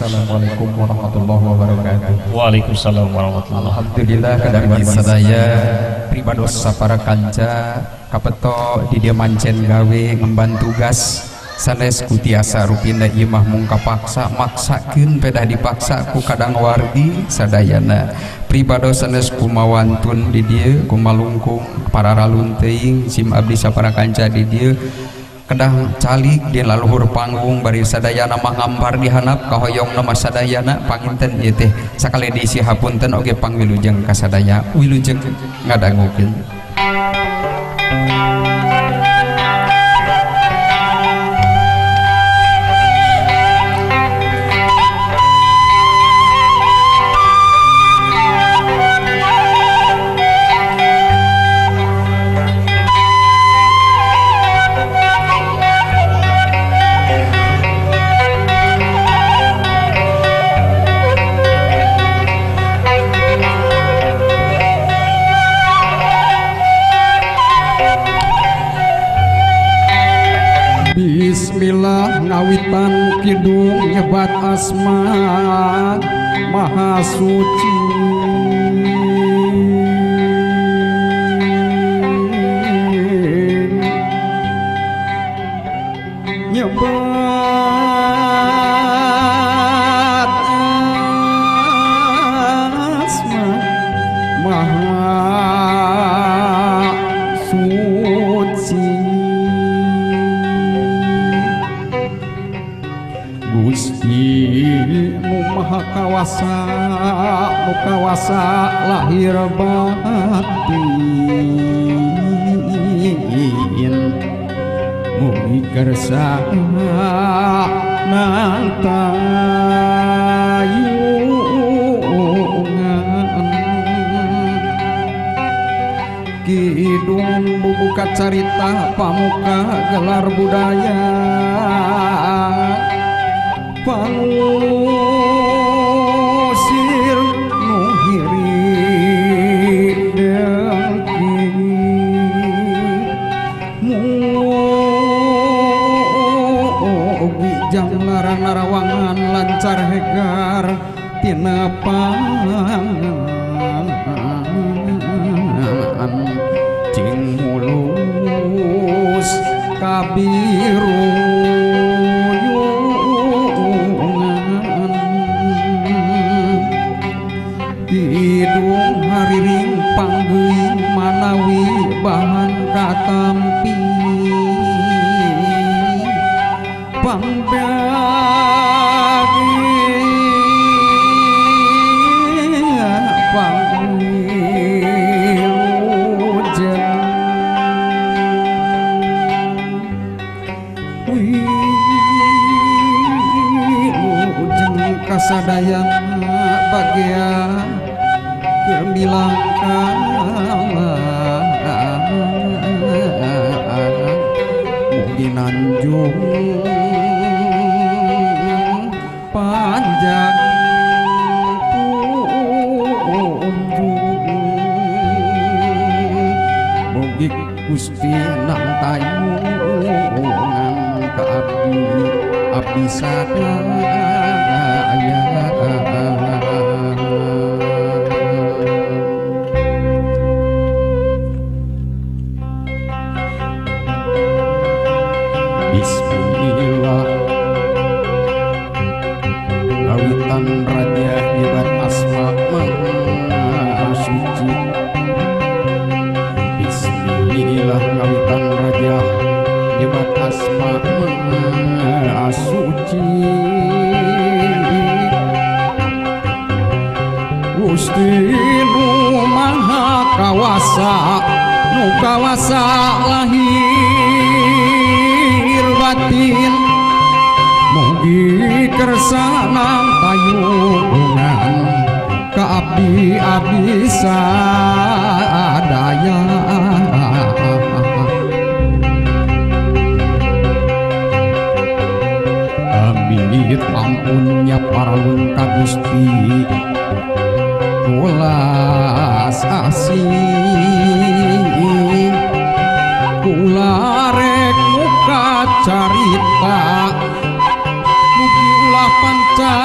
Assalamualaikum warahmatullahi wabarakatuh. Waalaikumsalam warahmatullahi wabarakatuh. Alhamdulillah kadangan sadaya pribados sapara kanca kapeto di dia mancen gawe ngemban tugas sanes kutiasa rupina ieu mah mung kapaksa maksakeun pedah dipaksa ku kadang wardi sadayana pribados sanes kumawantun di dieu kumalungkung para ralun teuing sim abdi sapara kanca di dieu kedah calik di laluhur panggung bari sadayana mah ngampar dihanap kahoyong nama sadayana panginten ieu teh sakali diisi hapunten oge pangwilujeng ka sadaya wilujeng ngadangukeun. Bismillah ngawitan kidung nyebat asma maha suci nyebat asma maha suci Gusti nu maha kawasa nu kawasa lahir batin mugi kersa nantayungan kidung bubuka carita pamuka gelar budaya pangusir nuhiri dengki mugi jang larang narawangan lancar hegar tina pangan cing mulus kabiru hidung hariring panggeuing manawi bahan katampi pangwilujeng wilujeng kasadayana bagian gemilang kalah mugi nanjung panjang punjung mugi Gusti nantayungan ka abdi sadaya Bismillah ngawitan raja nyebat asma maha suci Bismillah ngawitan raja nyebat asma maha suci Gusti nu maha kawasa nu kawasa lahir batin mugi kersa nantayungan ka abdi sadaya amit ampunnya paralun ka Gusti ulas asih kula rek muka carita mugi ulah panca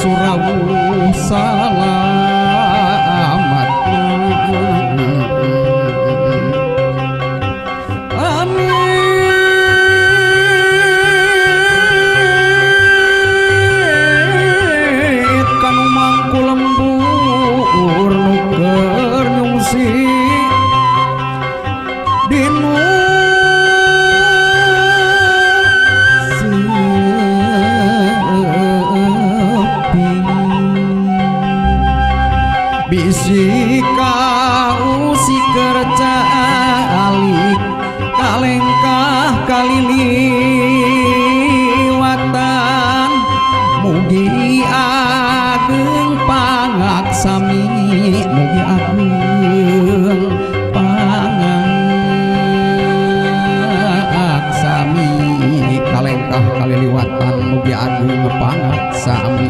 surawuh salamat amit kanu mangku lembur nu keur nyungsi dinu bisi kau si kerja alik kalengkah kaliliwatan mugi ageng pangaksami mugi ageng pangaksami kalengkah kaliliwatan mugi ageng pangaksami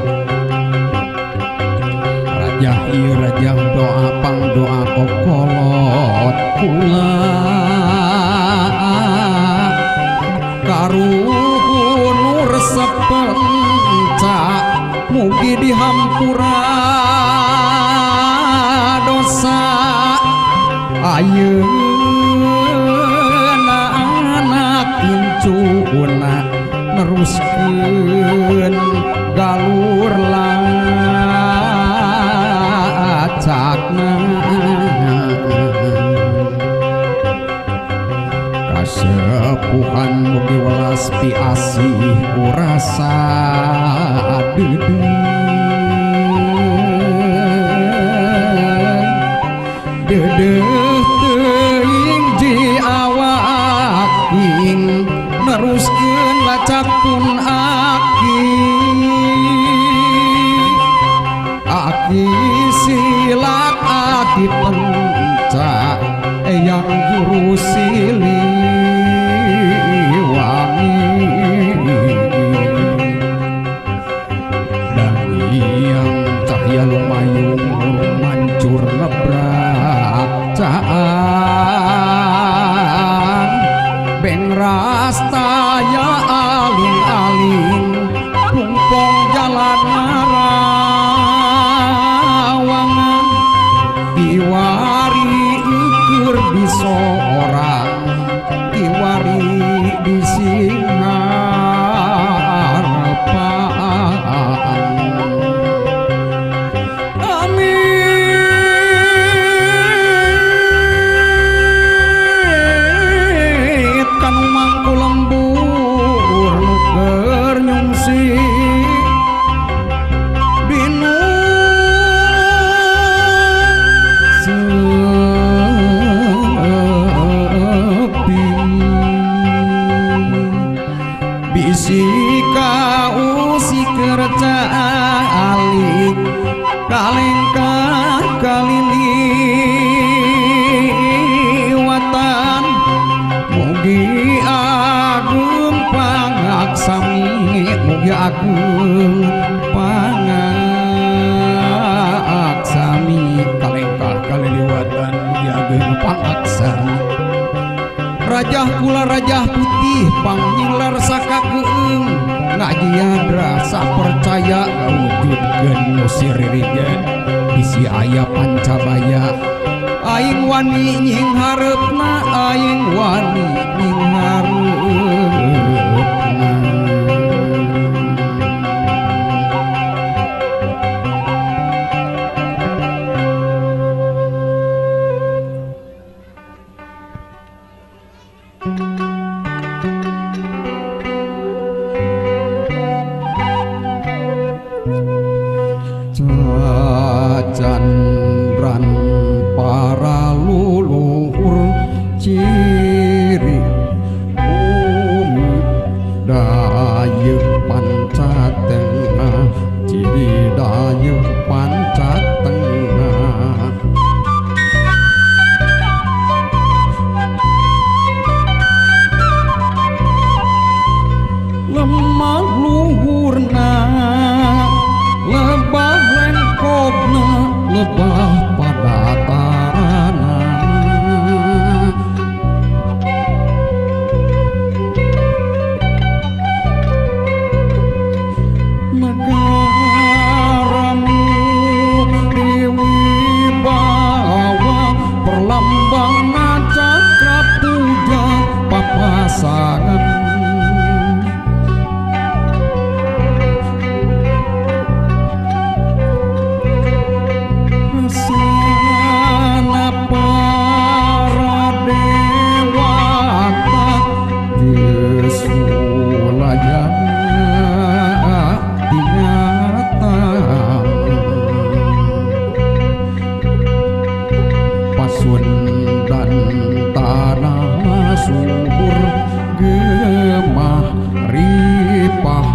Rajah doa pang doa kokolot kula karuhun resep pencak mugi dihampura dosa ayeuna anak incuna neruskeun galur kasepuhan mugi welas piasih urasa dedeh teuing ji awaking neruskeun lacak pun aki silat aki pencak yang guru siliwangi dan yang cahaya lumayung mancur ngebrak caan beng rastaya aling-aling pungpong jalan marawangan diwari ukur di seorang diwari di singarepaan amit kanu mangku lembur nu keur nyungsi dinu bisi kau si kerja alik kalengkah kaliliwatan mugi agung pangaksami mugi agung pangaksami kalengkah kaliliwatan mugi agung pangaksami rajah kula rajah putih pangnyinglar sakakeung ngajian rasa percaya ngawujudkeun musiririgeun bisi aya pancabaya aing wani nying harepna aing wani nying harepna candran para luluhur ciri bumi dayeuh pancatengah ciri dayeuh pancatengah lemah luhurna lebah lengkopna lebah pada tarana pasangan sana para dewata Yesulayana tingatan pasun dan tanah subur gemah ripah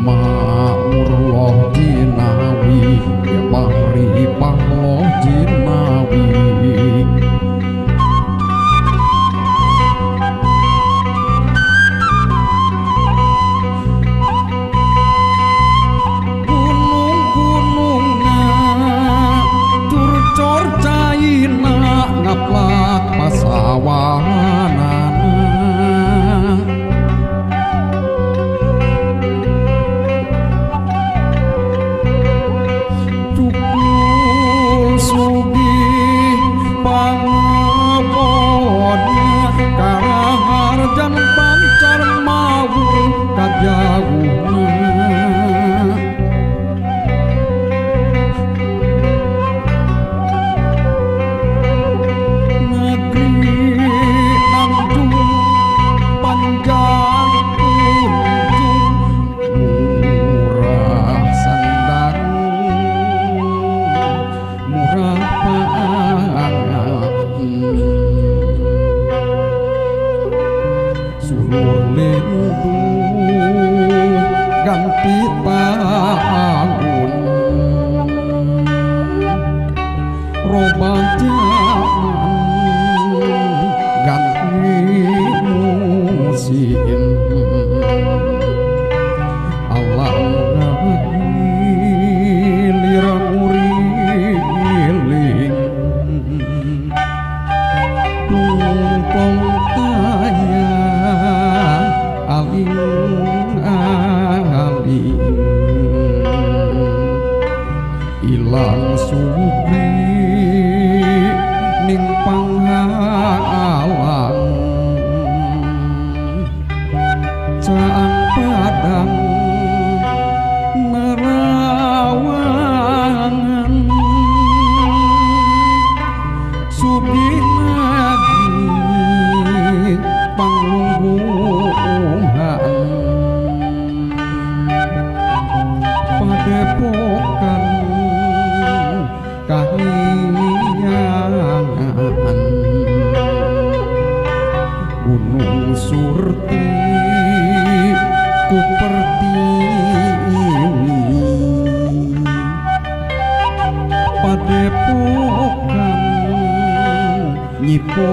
maur loh jinawi gemah ripah loh jinawi gunung-gunungnya curcor caina ngaplak pasawanana cukul sugih pangebodnya karaharjan pancar mawur kajauhna ganti tahun robah zaman ganti musim alam ngagilir uriling tumpong kaya aling ilang sugi ning panghalang caang padang nerawangan sugih lagi panglungguhan padepokan kahiyangan gunung surti ku pertiwi padepokan nyipo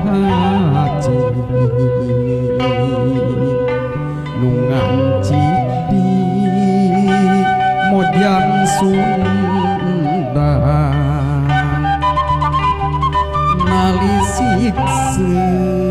haji nungan cidi modyan Sunda nali sikse